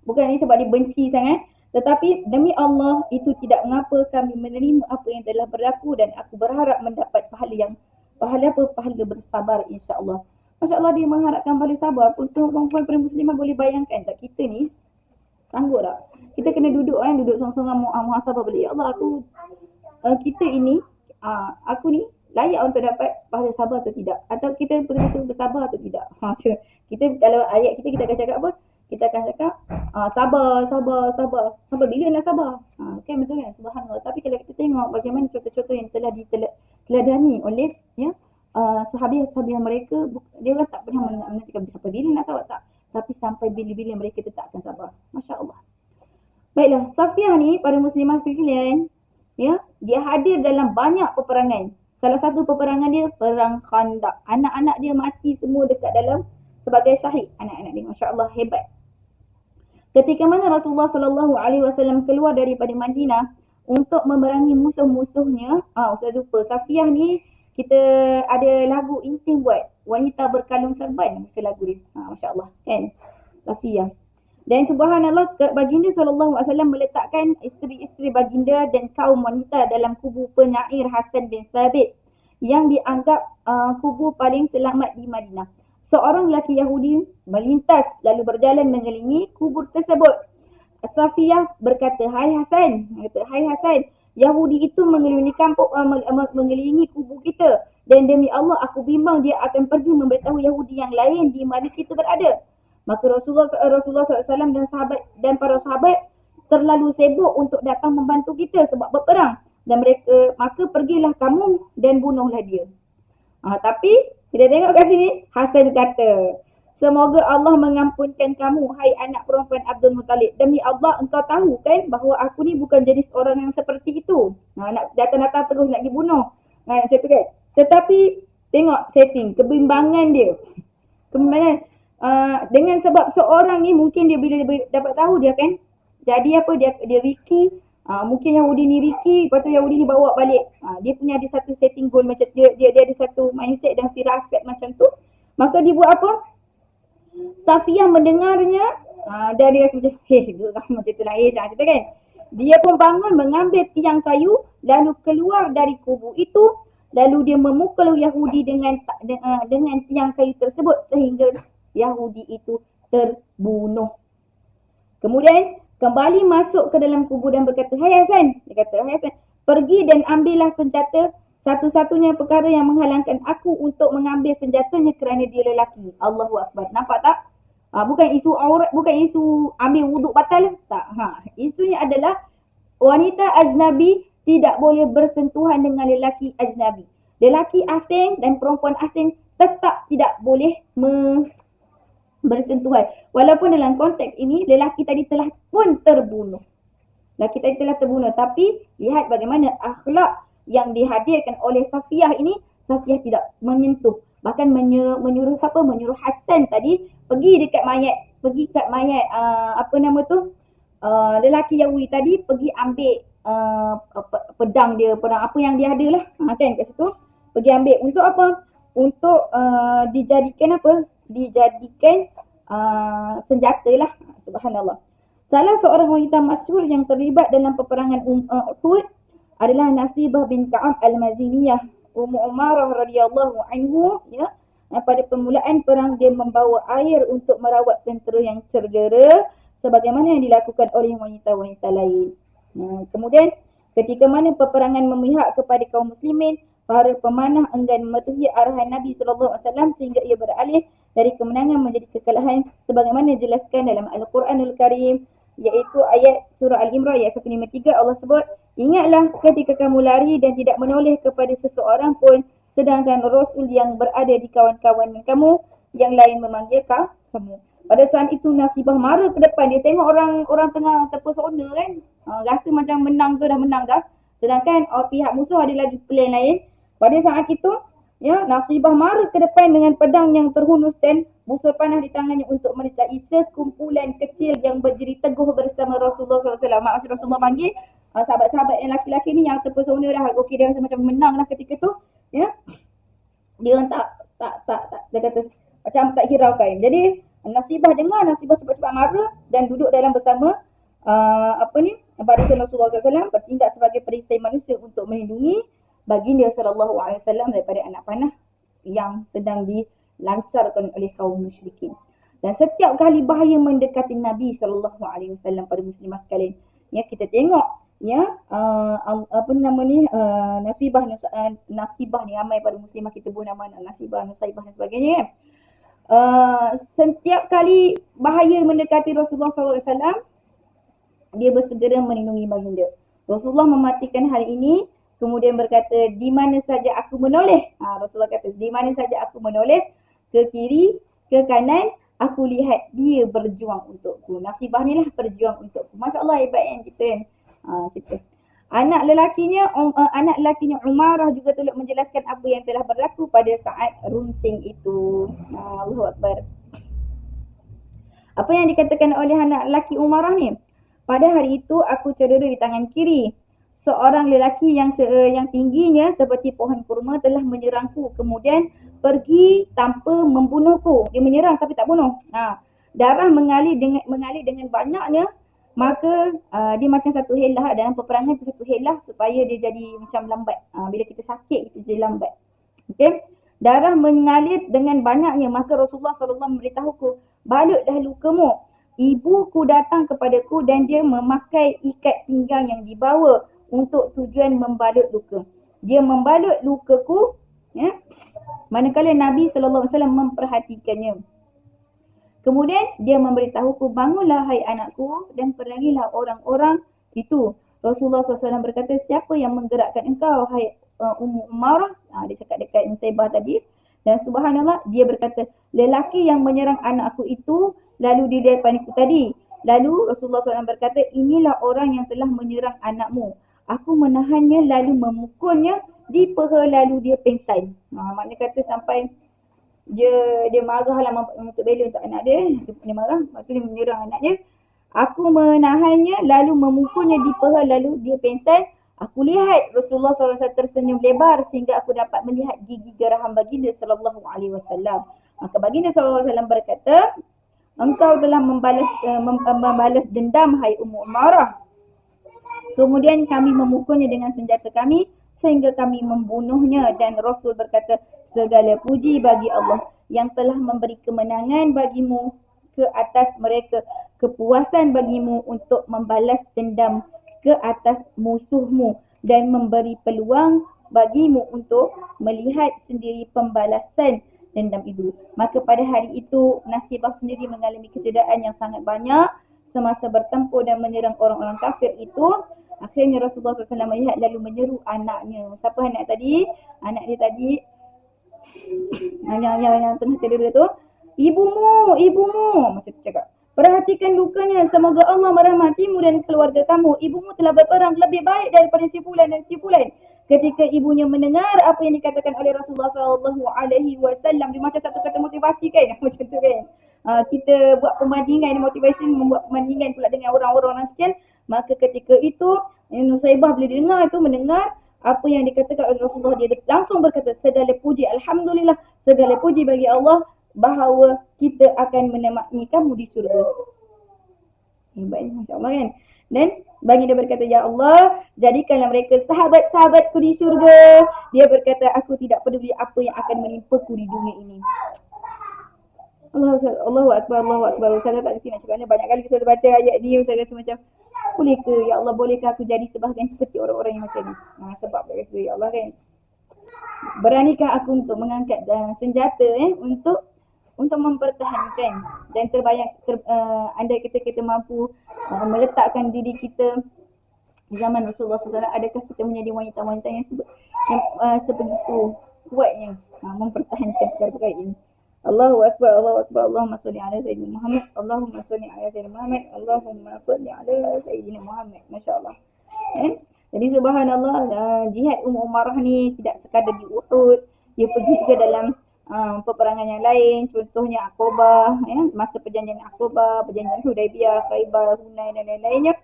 Bukan ni sebab dia benci sangat. Tetapi demi Allah, itu tidak mengapa kami menerima apa yang telah berlaku dan aku berharap mendapat pahala bersabar insya-Allah. Masya-Allah, dia mengharapkan pahala sabar. Untuk perempuan muslimah boleh bayangkan tak kita ni sanggup tak? Kita kena duduk sorang-sorang muhasabah balik. Ya Allah, aku ni layak untuk dapat pahala sabar atau tidak? Atau kita betul-betul bersabar atau tidak? Kita kalau ayat kita akan cakap apa? Kita akan cakap sabar. Sampai bila nak sabar? Kan betul kan? Subhanallah. Tapi kalau kita tengok bagaimana contoh-contoh yang telah diteladani oleh sahabat-sahabat mereka, dia orang tak pernah menantikan sampai bila nak sabar tak. Tapi sampai bila-bila mereka tetap akan sabar. Masya Allah. Baiklah, Safiyah ni para muslimah sekalian, ya, dia hadir dalam banyak peperangan. Salah satu peperangan dia perang Khandaq. Anak-anak dia mati semua dekat dalam sebagai syahid. Anak-anak dia, masya-Allah, hebat. Ketika mana Rasulullah SAW keluar daripada Madinah untuk memerangi musuh-musuhnya, Ustaz lupa, Safiyah ni kita ada lagu intim buat, wanita berkalung serban, masa lagu dia. Masya-Allah, kan? Safiyah. Dan subhanallah, baginda SAW meletakkan isteri-isteri baginda dan kaum wanita dalam kubu penyair Hasan bin Thabit yang dianggap kubu paling selamat di Madinah. Seorang lelaki Yahudi melintas lalu berjalan mengelilingi kubur tersebut. Safiyah berkata, Hai Hasan, Yahudi itu mengelilingi kubu kita, dan demi Allah aku bimbang dia akan pergi memberitahu Yahudi yang lain di mana kita berada. Maka Rasulullah SAW dan para sahabat terlalu sibuk untuk datang membantu kita sebab berperang. Dan maka pergilah kamu dan bunuhlah dia. Tapi kita tengok kat sini, Hasan kata, semoga Allah mengampunkan kamu, hai anak perempuan Abdul Muttalib. Demi Allah, engkau tahu kan bahawa aku ni bukan jenis orang yang seperti itu. Nak datang-datang terus nak dibunuh. Macam tu kan. Tetapi tengok setting, kebimbangan dia. Dengan sebab seorang ni mungkin dia bila dapat tahu dia kan jadi dia Ricky, mungkin Yahudi ni Ricky, lepas tu Yahudi ni bawa balik. Dia punya ada satu setting goal macam dia ada satu mindset dan firasat macam tu. Maka dia buat apa? Safiyah mendengarnya dan dia rasa macam macam itulah macam tu kan. Dia pun bangun mengambil tiang kayu lalu keluar dari kubu itu, lalu dia memukul Yahudi dengan tiang kayu tersebut sehingga Yahudi itu terbunuh. Kemudian kembali masuk ke dalam kubur dan berkata, Hai Hasan, dia kata, Hai Hasan, pergi dan ambillah senjata. Satu-satunya perkara yang menghalangkan aku untuk mengambil senjatanya kerana dia lelaki. Allahu Akbar. Nampak tak? Bukan isu aurat, bukan isu ambil wuduk batal. Tak. Isunya adalah wanita ajnabi tidak boleh bersentuhan dengan lelaki ajnabi. Lelaki asing dan perempuan asing tetap tidak boleh bersentuhan. Walaupun dalam konteks ini lelaki tadi telah pun terbunuh. Tapi lihat bagaimana akhlak yang dihadirkan oleh Safiyah ini. Safiyah tidak menyentuh. Bahkan menyuruh siapa? Menyuruh Hasan tadi pergi kat mayat lelaki Yahudi tadi, pergi ambil pedang apa yang dia ada lah. Kan kat situ. Pergi ambil. Untuk apa? Untuk dijadikan apa? Dijadikan senjata lah. Subhanallah. Salah seorang wanita masyhur yang terlibat dalam peperangan Uhud adalah Nasibah bin Ka'ab al-Maziniyah. Ummu Umarah radhiyallahu anhu, ya. pada permulaan perang dia membawa air untuk merawat tentera yang cedera sebagaimana yang dilakukan oleh wanita-wanita lain. Kemudian ketika mana peperangan memihak kepada kaum muslimin, para pemanah enggan mematuhi arahan Nabi SAW sehingga ia beralih dari kemenangan menjadi kekalahan sebagaimana dijelaskan dalam Al-Quranul Karim, iaitu ayat surah Al-Imran ayat 153. Allah sebut, ingatlah ketika kamu lari dan tidak menoleh kepada seseorang pun, sedangkan Rasul yang berada di kawan-kawan kamu yang lain memanggil kamu. Pada saat itu Nasibah marah ke depan, dia tengok orang tengah terpesona kan, rasa macam menang tu dah menang dah, sedangkan pihak musuh ada lagi plan lain. Pada saat itu Nasibah marah ke depan dengan pedang yang terhunus dan busur panah di tangannya untuk menyertai sekumpulan kecil yang berdiri teguh bersama Rasulullah SAW. Maksud Rasulullah panggil sahabat-sahabat yang laki-laki ni yang terpesona dah, okey, dia rasa macam menang lah ketika tu, dia dia kata macam tak hiraukan. Jadi Nasibah dengar, Nasibah cepat-cepat marah dan duduk dalam bersama barisan Rasulullah SAW, bertindak sebagai perisai manusia untuk melindungi baginda SAW daripada anak panah yang sedang dilancarkan oleh kaum musyrikin. Dan setiap kali bahaya mendekati Nabi SAW pada muslimah sekalian, kita tengok Nasibah ni, ramai pada muslimah kita pun nama Nasibah, Nusaibah dan sebagainya. Setiap kali bahaya mendekati Rasulullah SAW, dia bersegera melindungi baginda. Rasulullah mematikan hal ini, kemudian berkata, di mana saja aku menoleh, Rasulullah kata, di mana saja aku menoleh, ke kiri, ke kanan, aku lihat dia berjuang untukku. Nasibah ni lah berjuang untukku. Masya Allah, hebat yang kita. Anak lelakinya Umarah juga turut menjelaskan apa yang telah berlaku pada saat runcing itu. Allahu Akbar. Apa yang dikatakan oleh anak lelaki Umarah ni? Pada hari itu aku cedera di tangan kiri. Seorang lelaki yang tingginya seperti pohon kurma telah menyerangku, kemudian pergi tanpa membunuhku. Dia menyerang tapi tak bunuh. Darah mengalir dengan banyaknya, maka dia macam satu helah dalam peperangan tu, satu helah supaya dia jadi macam lambat. Bila kita sakit, kita jadi lambat. Okey. Darah mengalir dengan banyaknya, maka Rasulullah SAW memberitahuku, balutlah lukamu. Ibuku datang kepadaku dan dia memakai ikat pinggang yang dibawa untuk tujuan membalut luka. Dia membalut lukaku, manakala Nabi SAW memperhatikannya. Kemudian dia memberitahuku, bangunlah hai anakku dan perangilah orang-orang itu. Rasulullah SAW berkata, siapa yang menggerakkan engkau hai Ummu Umarah? Dia cakap dekat Nusaibah tadi. Dan subhanallah, dia berkata, lelaki yang menyerang anakku itu lalu di depanku tadi. Lalu Rasulullah SAW berkata, inilah orang yang telah menyerang anakmu. Aku menahannya lalu memukulnya di peha lalu dia pingsan. Maknanya kata sampai dia marah lah untuk bela untuk anak dia. Dia marah, lepas tu dia menyerang anak dia. Aku menahannya lalu memukulnya di peha lalu dia pingsan. Aku lihat Rasulullah SAW tersenyum lebar sehingga aku dapat melihat gigi geraham baginda SAW. Maka baginda SAW berkata, engkau telah membalas dendam hai Ummu Umarah. Kemudian kami memukulnya dengan senjata kami sehingga kami membunuhnya, dan Rasul berkata, segala puji bagi Allah yang telah memberi kemenangan bagimu ke atas mereka, kepuasan bagimu untuk membalas dendam ke atas musuhmu dan memberi peluang bagimu untuk melihat sendiri pembalasan dendam itu. Maka pada hari itu Nasibah sendiri mengalami kecederaan yang sangat banyak semasa bertempur dan menyerang orang-orang kafir itu. Akhirnya Rasulullah SAW melihat lalu menyeru anaknya. Siapa anak tadi? Anak dia tadi yang tengah cedera tu. Ibumu. Macam tu cakap. Perhatikan lukanya. Semoga Allah merahmatimu dan keluarga kamu. Ibumu telah berperang lebih baik daripada si fulan dan si fulan. Ketika ibunya mendengar apa yang dikatakan oleh Rasulullah SAW, dia macam satu kata motivasi kan? Macam tu kan? Kita buat perbandingan, motivation, membuat perbandingan pula dengan orang-orang sekian. Maka ketika itu Nusaibah bila mendengar apa yang dikatakan oleh Rasulullah, dia langsung berkata, segala puji, Alhamdulillah, segala puji bagi Allah bahawa kita akan menemani kamu di syurga. Hebat, Masya Allah kan. Dan baginda berkata, ya Allah, jadikanlah mereka sahabat-sahabatku di syurga. Dia berkata, aku tidak peduli apa yang akan menimpaku di dunia ini. Allahu Akbar, Allahu Akbar. Ustazah tak kerti nak cakapnya. Banyak kali Ustazah baca ayat ni, Ustazah rasa macam, boleh ke, ya Allah, bolehkah aku jadi sebahagian seperti orang-orang yang macam ni? Sebab dia rasa, ya Allah kan, beranikah aku untuk mengangkat senjata untuk mempertahankan dan andai kita mampu meletakkan diri kita di zaman Rasulullah SAW, adakah kita menjadi wanita-wanita yang sebegitu kuatnya mempertahankan perkara-perkara ini. Allahu Akbar, Allahu Akbar. Allahumma salli ala Sayyidina Muhammad. Allahumma salli ala Sayyidina Muhammad. Allahumma salli ala Sayyidina Muhammad. Masya Allah. Jadi subhanallah, jihad Umarah ni tidak sekadar di Uhud. Dia pergi juga dalam peperangan yang lain. Contohnya Aqabah, masa perjanjian Aqabah, perjanjian Hudaibiyah, Khaybar, Hunain dan lain-lainnya.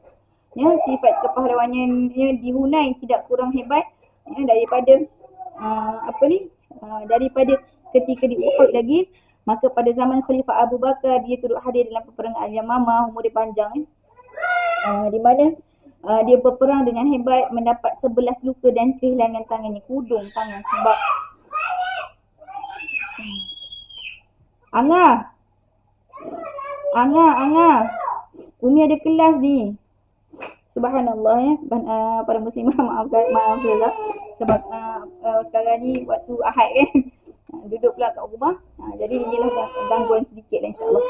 Sifat kepahlawanannya di Hunain tidak kurang hebat daripada daripada ketika di Uhud lagi. Maka pada zaman Khalifah Abu Bakar, dia turut hadir dalam peperangan Al-Yamamah, umur dia panjang di mana dia berperang dengan hebat, mendapat 11 luka dan kehilangan tangannya, kudung tangan sebab Anga Umi ada kelas ni. Subhanallah ya. Para muslimah maaf Ustazah. Sebab sekarang ni waktu Ahad kan. Duduk pula kat rumah. Jadi inilah gangguan sedikit lah insya-Allah.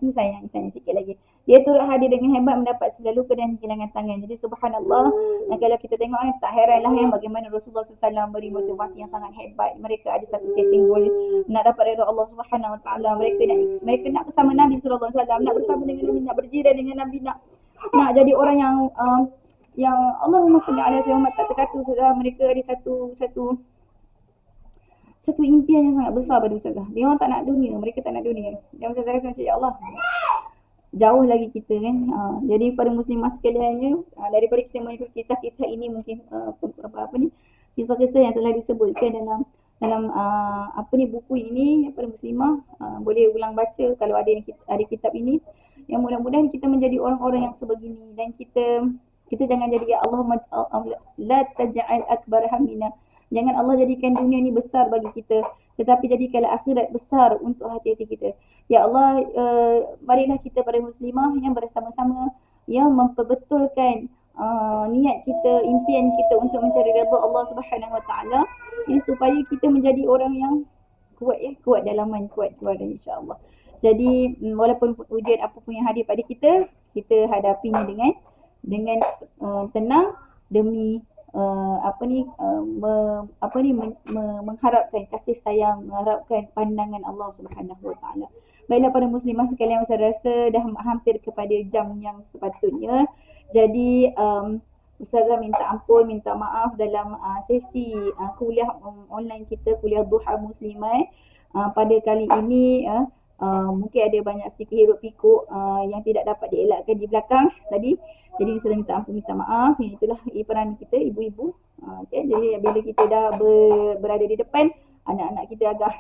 Ni sayang sikit lagi. Dia turut hadir dengan hebat, mendapat 9 luka dan kehilangan tangan. Jadi subhanallah, kalau kita tengok tak heranlah bagaimana Rasulullah SAW beri motivasi yang sangat hebat. Mereka ada satu setting goal nak dapat redha Allah Subhanahu Wa Taala. Mereka nak bersama Nabi sallallahu alaihi wasallam, nak bersama dengan Nabi, nak berjiran dengan Nabi, nak jadi orang yang Allahumma salli ala sayyidina tak terkata. Saudara, mereka ada satu impian yang sangat besar pada Ustazah. Dia orang tak nak dunia, mereka tak nak dunia. Dan Ustazah rasa macam, ya Allah, jauh lagi kita kan. Jadi para muslimah sekalian, daripada kita mengikuti kisah-kisah ini, mungkin kisah-kisah yang telah disebutkan dalam buku ini, para muslimah boleh ulang baca kalau ada kitab ini. Yang mudah-mudahan kita menjadi orang-orang yang sebegini, dan kita jangan jadi, ya Allah, la taj'al akbar hammina. Jangan Allah jadikan dunia ni besar bagi kita, tetapi jadikanlah akhirat besar untuk hati-hati kita. Ya Allah, marilah kita para muslimah yang bersama-sama yang memperbetulkan niat kita, impian kita untuk mencari redha Allah Subhanahu Wa Taala, supaya kita menjadi orang yang kuat dalaman, kuat keluaran insya-Allah. Jadi walaupun ujian apapun yang hadir pada kita hadapinya dengan tenang demi mengharapkan kasih sayang, mengharapkan pandangan Allah Subhanahu Wa Taala. Baiklah para muslimah sekalian, saya rasa dah hampir kepada jam yang sepatutnya. Jadi Ustazah minta ampun, minta maaf dalam sesi kuliah online kita, kuliah Duha Muslimah pada kali ini. Mungkin ada banyak sedikit hiruk pikuk yang tidak dapat dielakkan di belakang tadi. Jadi Ustazah minta ampun, minta maaf. Itulah peran kita ibu-ibu. Jadi bila kita dah berada di depan, anak-anak kita agak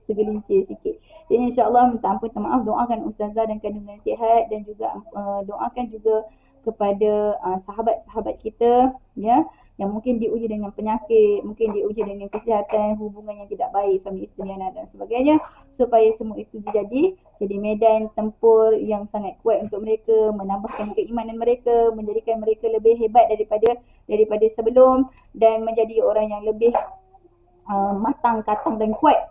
tergelincir sikit. Jadi insya-Allah minta ampun, minta maaf. Doakan Ustazah dan kandungan sihat, dan juga doakan juga kepada sahabat-sahabat kita yang mungkin diuji dengan penyakit, mungkin diuji dengan kesihatan, hubungan yang tidak baik, suami isteri, anak dan sebagainya, supaya semua itu jadi medan tempur yang sangat kuat untuk mereka, menambahkan keimanan mereka, menjadikan mereka lebih hebat daripada sebelum, dan menjadi orang yang lebih matang, katang dan kuat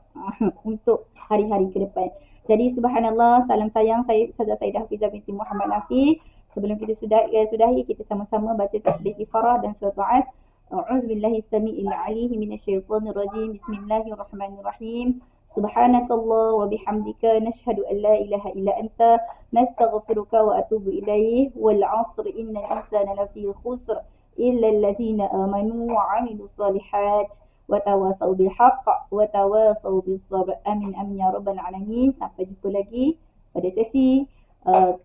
untuk hari-hari ke depan. Jadi subhanallah, salam sayang saya Ustazah Saidah Hafizah binti Muhammad Nafi. Sebelum kita sudahi, kita sama-sama baca tasbih kifarah dan surah As. A'udzubillahi samii'il 'aliim minasyaitonir rajim. Bismillahirrahmanirrahim. Subhanakallah wa bihamdika nashhadu an la ilaha illa anta nastaghfiruka wa atubu ilaih. Wal 'asr innal insana lafi khusr illa allazina amanu wa 'amilus solihat wa tawasaw bil haqq wa tawasaw bis sabr. Amin amin ya rabbal alamin. Sampai jumpa lagi pada sesi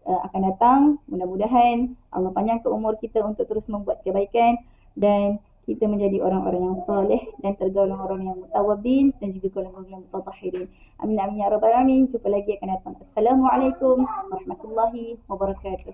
akan datang. Mudah-mudahan Allah panjangkan umur kita untuk terus membuat kebaikan, dan kita menjadi orang-orang yang soleh dan tergolong orang yang mutawabin, dan juga golongan mutatahhirin. Amin amin ya rabbal alamin. Jumpa lagi akan datang. Assalamualaikum warahmatullahi wabarakatuh.